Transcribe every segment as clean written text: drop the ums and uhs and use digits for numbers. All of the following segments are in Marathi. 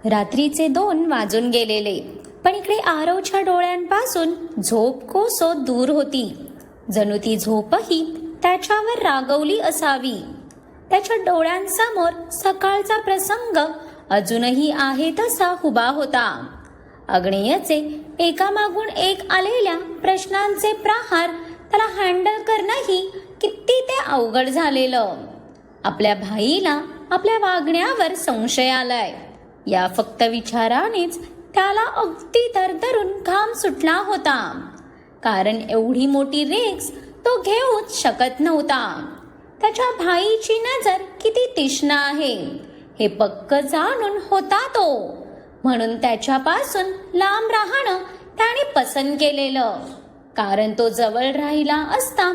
रात्रीचे 2 वाजून गेलेले, पण इकडे आरवच्या डोळ्यांपासून झोप कोसो दूर होती. जणू ती झोपही त्याच्यावर रागवली असावी. त्याच्या डोळ्यांसमोर सकाळचा प्रसंग अजूनही आहे तसा उभा होता. अग्नेयचे एकामागून एक आलेल्या प्रश्नांचे प्रहार त्याला हँडल करणंही किती ते अवघड झालेलं. आपल्या भाईला आपल्या वागण्यावर संशय आलाय या फक्त विचारानेच त्याला अगदी दरदरून घाम सुटला होता. कारण एवढी मोठी रिस्क तो घेऊच शकत नव्हता. त्याच्या भाईची नजर किती तीक्ष्ण आहे हे पक्क जाणून होता तो. म्हणून त्याच्यापासून लांब राहणं त्याने पसंत केलेलं. कारण तो जवळ राहिला असता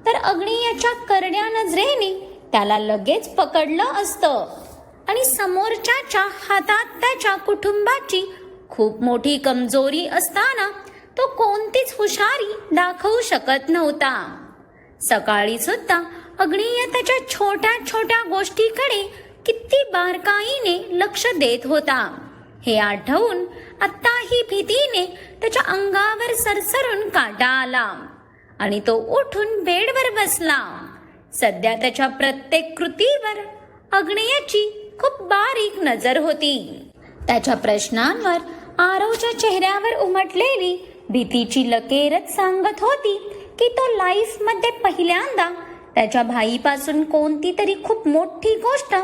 तर अग्नियाच्या करड्या नजरेने त्याला लगेच पकडलं असतं आणि समोरच्याच्या हातात त्याच्या कुटुंबाची खूप मोठी कमजोरी असताना तो कोणतीच हुशारी दाखवू शकत नव्हता. सकाळी सुद्धा अग्निय त्याच्या छोट्या छोट्या गोष्टीकडे किती बारकाईने लक्ष देत होता हे आठवून आत्ताही भीतीने त्याच्या अंगावर सरसरून काटा आला आणि तो उठून बेडवर बसला. सध्या त्याच्या प्रत्येक कृतीवर अग्नेयाची खूप बारीक नजर होती. त्याच्या प्रश्नांवर आरवच्या चेहऱ्यावर उमटलेली भीतीची लकेरच सांगत होती की तो लाईफमध्ये पहिल्यांदा त्याच्या भाईपासून कोणती तरी खूप मोठी गोष्ट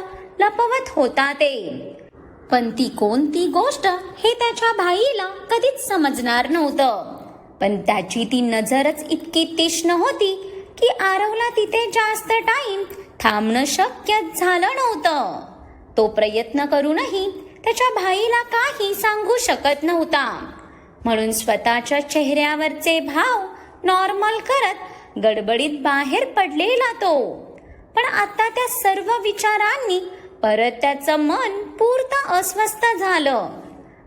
लपवत होता ते. पण ती कोणती गोष्ट हे त्याच्या भाईला कधीच समजणार नव्हतं. पण त्याची ती नजरच इतकी तीक्ष्ण होती की आरवला तिथे जास्त टाइम थांबणं शक्य झालं नव्हतं. तो प्रयत्न करूनही त्याच्या भाईला काही सांगू शकत नव्हता. म्हणून स्वतःच्या चेहऱ्यावरचे भाव नॉर्मल करत गडबडीत बाहेर पडलेला तो. पण आता त्या सर्व विचारांनी परत त्याचं मन पूर्ण अस्वस्थ झालं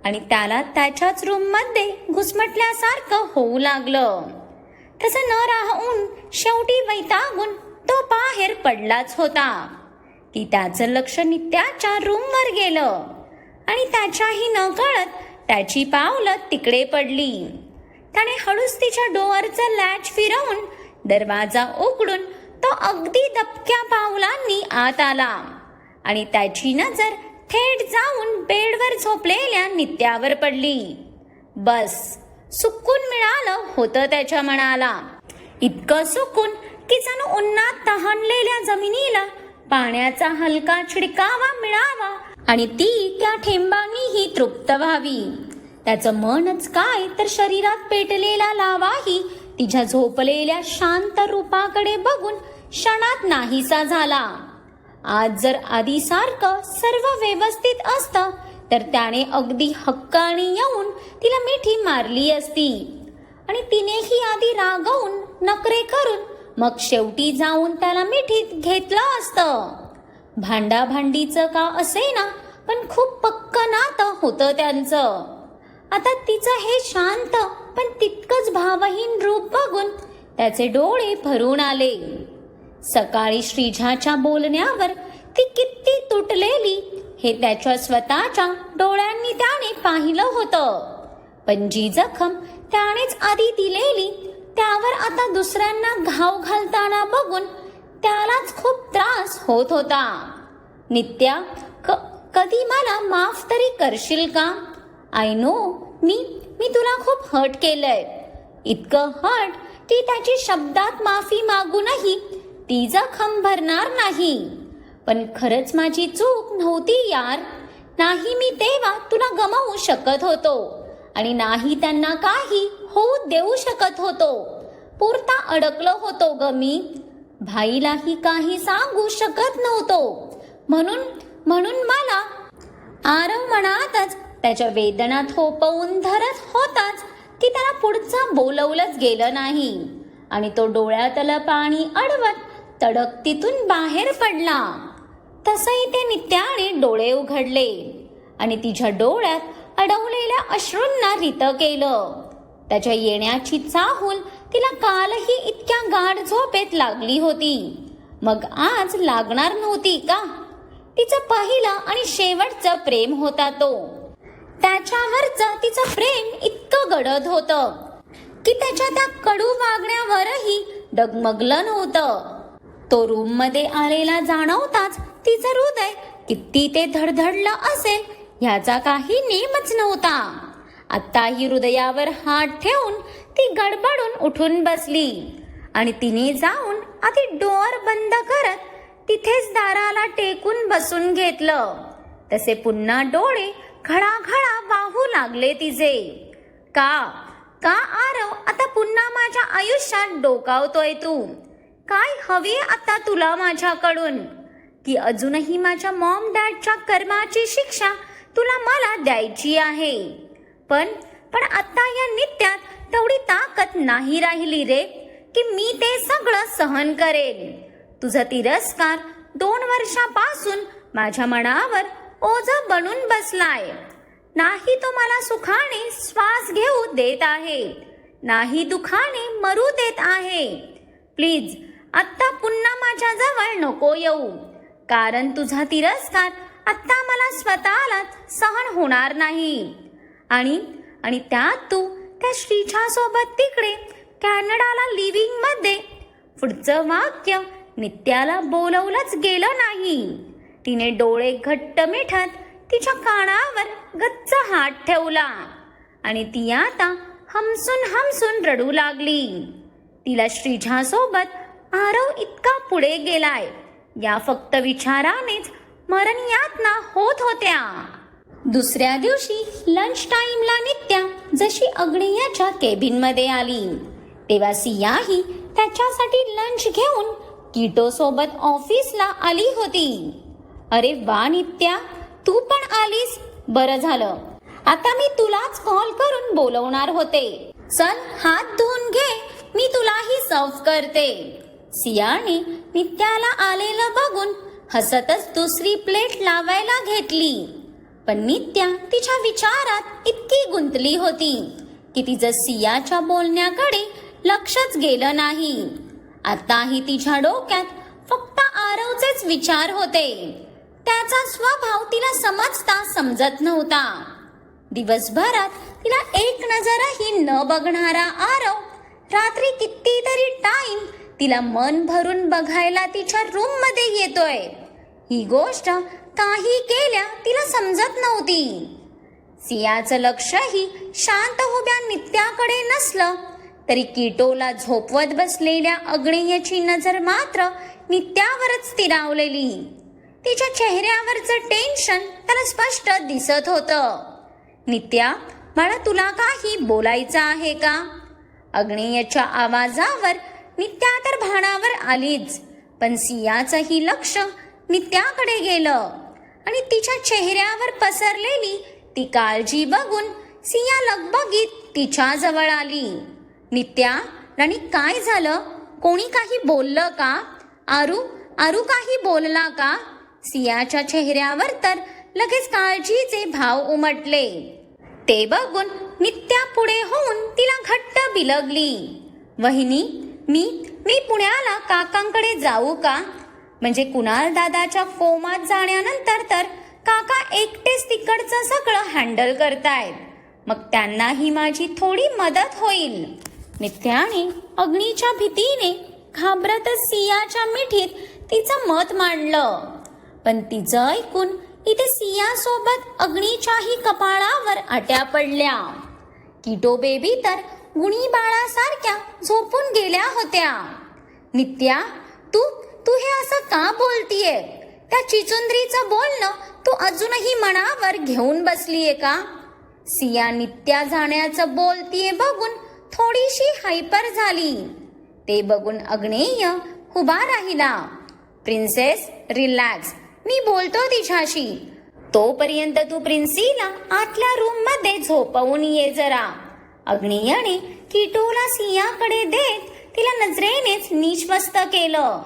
आणि त्याला त्याच्याच रूममध्ये घुसमटल्यासारखं होऊ लागलं. तसं न राहून शेवटी वैतागून तो बाहेर पडलाच होता की त्याचं लक्ष नित्याच्या रूमवर गेलं आणि त्याच्याही नकळत त्याची पावलं तिकडे पडली. त्याने हळूच तिच्या डोअरचं लॅच फिरवून दरवाजा उघडून तो अगदी दबक्या पावलांनी आत आला आणि त्याची नजर थेट जाऊन बेडवर झोपलेल्या नित्यावर पडली. बस, सुकून मिळालं होतं त्याच्या मनाला. इतकं सुकून की जणू उन्हात तहानलेल्या जमिनीला पाण्याचा हलका छिडकावा मिळावा आणि ती त्या थेंबांनीही तृप्त व्हावी. त्याचं मनच काय तर शरीरात पेटलेला लावाही तिच्या झोपलेल्या शांत रूपाकडे बघून क्षणात नाहीसा झाला. आज जर आधीसारखं सर्व व्यवस्थित असतं तर त्याने अगदी हक्काने येऊन तिला मिठी मारली असती आणि तिनेही आधी रागवून नखरे करून मग शेवटी जाऊन त्याला मिठीत घेतलं असतं. भांडाभांडीचं का असेना पण खूप पक्क नातं होतं त्यांचं. आता तिचं हे शांत पण तितकंच भावहीन रूप बघून त्याचे डोळे भरून आले. सकाळी श्रीजाच्या बोलण्यावर ती किती तुटलेली हे त्याच्या स्वतःच्या डोळ्यांनी त्याने पाहिलं होतं. पण जी जखम त्यानेच आधी दिलेली त्यावर आता दुसऱ्यांना घाव घालताना बघून त्यालाच खूप त्रास होत होता. नित्या, कधी मला माफ तरी करशील का? आय नो मी तुला खूप हर्ट केलंय. इतकं हर्ट की त्याची शब्दात माफी मागूनही ती जखम भरणार नाही. पण खरंच माझी चूक नव्हती यार. नाही मी तेव्हा तुला गमावू शकत होतो आणि नाही त्यांना काही होऊ देऊ शकत होतो. पुरता अडकलो होतो ग मी. भाईलाही काही सांगू शकत नव्हतो. म्हणून मला आरव मनातच त्याच्या वेदना थोपवून धरत होताच की त्याला पुढचं बोलवलंच गेलं नाही आणि तो डोळ्यातलं पाणी अडवत तडक तिथून बाहेर पडला. तसंही ते नित्याने डोळे उघडले आणि तिच्या डोळ्यात अडवलेल्या अश्रूंना रित केलं. त्याच्या येण्याची चाहूल तिला कालही इतक्या गाढ झोपेत लागली होती. मग आज लागणार नव्हती का? तिचं पहिलं आणि शेवटचं प्रेम होता तो. त्याच्यावरचं तिचं प्रेम इतकं गडद होतं की त्याच्या त्या कडू वागण्यावरही डगमगलं नव्हतं. तो रूम मध्ये आलेला जाणवताच तिचं हृदय किती ते धडधडलं असेल ह्याचा काही नेमच नव्हता. आत्ताही हृदयावर हात ठेवून ती गडबडून उठून बसली आणि तिने जाऊन आधी डोअर बंद करत तिथेच दाराला टेकून बसून घेतलं. तसे पुन्हा डोळे घळाघळा वाहू लागले तिचे. का आरव आता पुन्हा माझ्या आयुष्यात डोकावतोय तू? काय हवे आता तुला माझ्याकडून? की अजूनही माझ्या मॉम डॅडच्या कर्माची शिक्षा तुला मला द्यायची आहे? पण आता या नित्यात तेवढी ताकद नाही राहिली रे की मी ते सगळं सहन करेन. तुझा तिरस्कार 2 वर्षापासून माझ्या मनावर ओझं बनून बसलाय. नाही तो मला सुखाने श्वास घेऊ देत आहे, नाही दुखाने मरू देत आहे. प्लीज आत्ता पुन्हा माझ्या जवळ नको येऊ, कारण तुझा तिरस्कार आत्ता मला स्वतःलाच सहन होणार नाही. आणि त्यात तू त्या श्रीच्या सोबत तिकडे कॅनडाला लिव्हिंग मध्ये. पुढचं वाक्य नित्याला बोलवलंच गेलं नाही. तिने डोळे घट्ट मिठत तिच्या कानावर गच्च हात ठेवला आणि ती आता हमसून रडू लागली. तिला श्रीजा सोबत आरव इतका पुढे गेलाय या फक्त विचारानेच मरण यातना होत होत्या. दुसऱ्या दिवशी लंच टाइमला नित्या जशी अग्नेयाच्या केबिन मध्ये आली तेव्हा सियाही त्याच्यासाठी लंच घेऊन कीटो सोबत ऑफिसला आली होती. अरे वा नित्या, तू पण आलीस, बरं झालं. आता मी तुलाच कॉल करून बोलवणार होते. चल हात धुवून घे, मी तुलाही सर्व करते. सियाने नित्याला आलेलं बघून हसतच दुसरी प्लेट लावायला घेतली. पण नित्या तिच्या विचारात इतकी गुंतली होती की तिचं सियाच्या बोलण्याकडे लक्षच गेलं नाही. आताही तिच्या डोक्यात फक्त आरवचेच विचार होते. त्याचा स्वभाव तिला समजत नव्हता. दिवसभरात तिला एक नजरही न बघणारा आरव रात्री कितीतरी टाइम तिला मन भरून बघायला तिच्या रूम मध्ये येतोय. ही गोष्ट काही केल्या तिला समजत नव्हती. सियाचं लक्षही शांत उभ्या नित्याकडे नसलं तरी कीटोला झोपवत बसलेल्या अग्नेयाची नजर मात्र नित्यावरच स्थिरावलेली. तिच्या चेहऱ्यावरचं टेन्शन त्याला स्पष्ट दिसत होतं. नित्या, मला तुला काही बोलायचं आहे का? अग्नेयाच्या आवाजावर नित्या तर भानावर आलीच, पण सियाचंही लक्ष नित्याकडे गेलं आणि तिच्या चेहऱ्यावर पसरलेली ती काळजी बघून सिया लगबगीत तिच्या जवळ आली. नित्या, राणी काय झालं? कोणी काही बोललं का? आरू काही बोलला का? सियाच्या चेहऱ्यावर तर लगेच काळजीचे भाव उमटले. ते बघून नित्या पुढे होऊन तिला घट्ट बिलगली. वहिनी, मी पुण्याला काकांकडे जाऊ का? म्हणजे कुणाल दादाच्या कोमात जाण्यानंतर तर काका एकटेच तिकडचं सगळं हँडल करतायत. मग त्यांनाही माझी थोडी मदत होईल. नित्याने अग्नीच्या भीतीने घाबरतच सियाच्या मिठीत तिचं मत मांडलं. पण तिचं ऐकून इथे सियासोबत अग्नीच्याही कपाळावर आट्या पडल्या. कीटो बेबी तर गुणी बाळासारख्या झोपून गेल्या होत्या. नित्या, तू हे असं का बोलतीये? त्या चिचुंद्रीचं बोलणं तू अजूनही मनावर घेऊन बसलीये का? सिया नित्या जाण्याचं बोलतीये बघून थोडीशी हायपर झाली. ते बघून अग्नेय उभा राहिला. प्रिन्सेस, रिलॅक्स, मी बोलतो तिच्याशी. तोपर्यंत तू प्रिन्सीला आतल्या रूम मध्ये झोपवून ये जरा. अग्नेयाने कीटोला सियाकडे देत तिला नजरेनेच नीचमस्त केलं.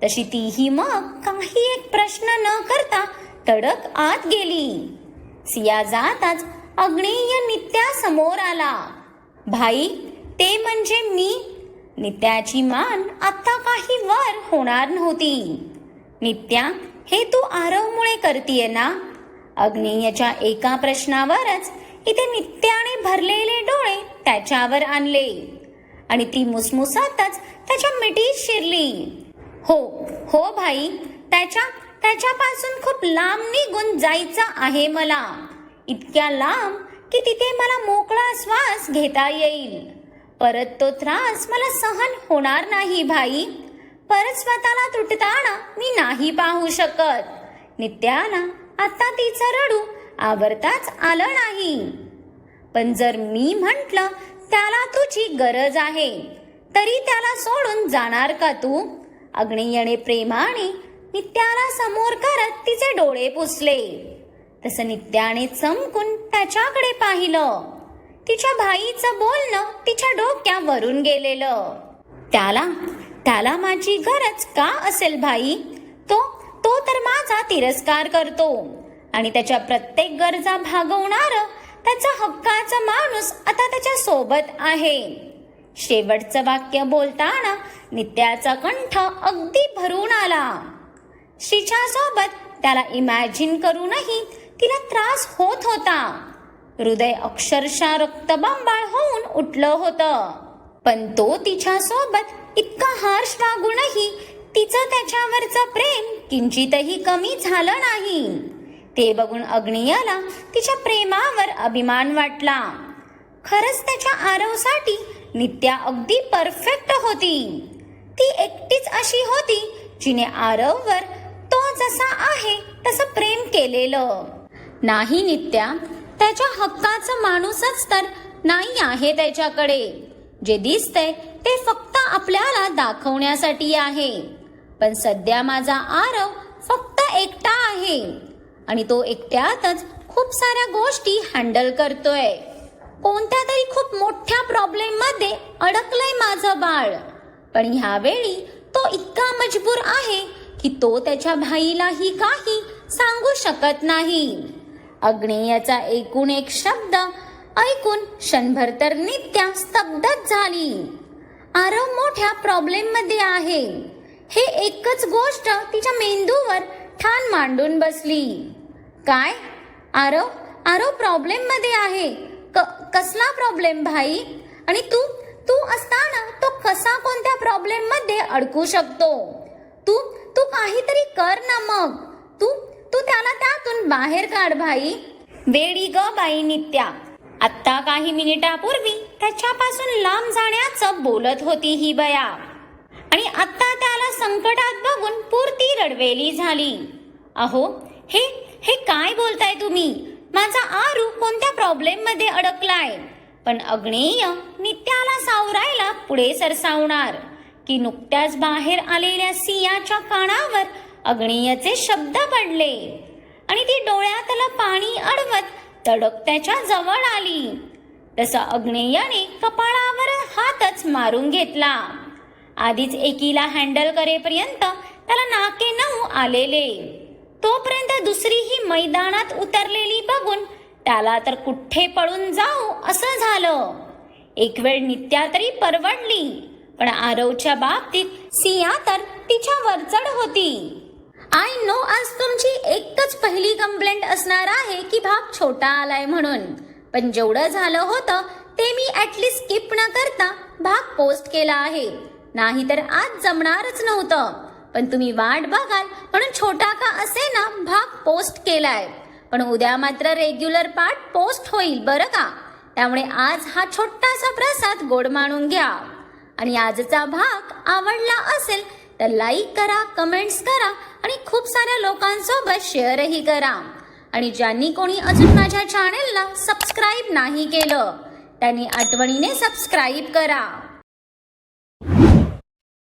तशी तीही मग काही एक प्रश्न न करता तडक आत गेली. सिया जाताच अग्नेय नित्या समोर आला. भाई, ते म्हणजे मी. नित्याची मान आता काही वर होणार नव्हती. नित्या, हे तू आरवमुळे करतीये ना? अग्नेयच्या एका प्रश्नावरच इथे नित्याने भरलेले डोळे त्याच्यावर आणले आणि ती मुसमुसातच त्याच्या मिठीत शिरली. हो हो भाई, त्याच्यापासून खूप लांब निघून जायचं आहे मला. इतक्या लांब की तिथे मला मोकळा श्वास घेता येईल. परत तो त्रास मला सहन होणार नाही भाई. परत स्वतःला तुटताना मी नाही पाहू शकत. नित्याला आता तिचं रडू आवरताच आलं नाही. पण जर मी म्हंटल त्याला तुझी गरज आहे, तरी त्याला सोडून जाणार का तू? अग्नेयने प्रेमाने नित्याला समोर करत तिचे डोळे पुसले. तसं नित्याने चमकून त्याच्याकडे पाहिलं. तिच्या भाईचं बोलणं तिच्या डोक्यावरून गेलेलं. त्याला माझी गरज का असेल भाई? तो तर माझा तिरस्कार करतो आणि त्याच्या प्रत्येक गरजा भागवणार त्याचा हक्काचा माणूस आता त्याच्या सोबत आहे. शेवटचं वाक्य बोलताना नित्याचा कंठ अगदी भरून आला. श्रीच्या सोबत त्याला इमॅजिन करूनही तिला त्रास होत होता. हृदय अक्षरशः रक्तबंबाळ होऊन उठलं होतं. पण तो तिच्या सोबत इतका हार्श वागूनही तिचं त्याच्यावरचं प्रेम किंचितही कमी झालं नाही. ते बघून अग्नेयाला तिच्या प्रेमावर अभिमान वाटला. खरंच त्याच्या आरवसाठी नित्या अगदी परफेक्ट होती. ती एकटीच अशी होती जिने आरववर तो जसा आहे तसं प्रेम केलेलं. नाही नित्या, त्याच्या हक्काचा माणूसच तर नाही आहे त्याच्याकडे. जे दिसतंय ते फक्त आपल्याला दाखवण्यासाठी आहे. पण सध्या माझा आरव फक्त एकटा आहे आणि तो एकट्यातच खूप साऱ्या गोष्टी हँडल करतोय. कोणत्या तरी खूप मोठ्या प्रॉब्लेम मध्ये अडकलंय माझं बाळ. पण ह्यावेळी तो इतका मजबूर आहे की तो त्याच्या भाईलाही काही सांगू शकत नाही. अग्नेयाचा एकूण एक शब्द ऐकून क्षणभर तर नित्या स्तब्धच झाली. आरव मोठ्या प्रॉब्लेम मध्ये आहे हे एकच गोष्ट तिच्या मेंदूवर ठाण मांडून बसली. काय? आरव प्रॉब्लेम मध्ये आहे? कसला प्रॉब्लेम भाई? आणि तू असताना तो कसा कोणत्या प्रॉब्लेम मध्ये अडकू शकतो? तू काहीतरी कर ना मग. तू त्याला त्यातून बाहेर काढ भाई. वेडी ग बाई नित्या. आत्ता काही मिनिटापूर्वी त्याच्यापासून लांब जाण्याचं बोलत होती ही बया आणि आता त्याला संकटात बघून पुरती रडवेली झाली. अहो, हे काय बोलताय तुम्ही? माझा आरू कोणत्या प्रॉब्लेम मध्ये अडकलाय? पण अग्नेय नित्याला सावरायला पुढे सरसावणार की नुकत्याच बाहेर आलेल्या सियाच्या कानावर अग्नेयचे शब्द पडले आणि ती डोळ्यातलं पाणी अडवत तडक त्याच्या जवळ आली. तसं अग्नेयाने कपाळावर हातच मारून घेतला. आधीच एकीला हँडल करेपर्यंत त्याला नाके नऊ आलेले. तोपर्यंत दुसरीही मैदानात उतरलेली बघून त्याला तर कुठे पळून जाऊ असं झालं. एक वेळ नित्या तरी परवडली, पण आरवच्या बाबतीत सिया तर तिच्या वरचढ होती. आय नो आज तुमची एकच पहिली कंप्लेंट असणार आहे की भाग छोटा आलाय म्हणून. पण जेवढं झालं होतं ते मी ऍटलीस्ट स्किप न करता भाग पोस्ट केला आहे. नाहीतर आज जमणारच नव्हतं. पण तुम्ही वाट बघाल म्हणून छोटा का असे ना भाग पोस्ट केलाय. पण उद्या मात्र रेग्युलर पार्ट पोस्ट होईल बरं का. त्यामुळे आज हा छोटासा प्रसाद गोड मानून घ्या. आणि आजचा भाग आवडला असेल तर लाईक करा, कमेंट्स करा आणि खूप साऱ्या लोकांसोबत शेअरही करा. आणि ज्यांनी कोणी अजून माझ्या चॅनेलला सबस्क्राईब नाही केलं त्यांनी आठवणीने सबस्क्राईब करा.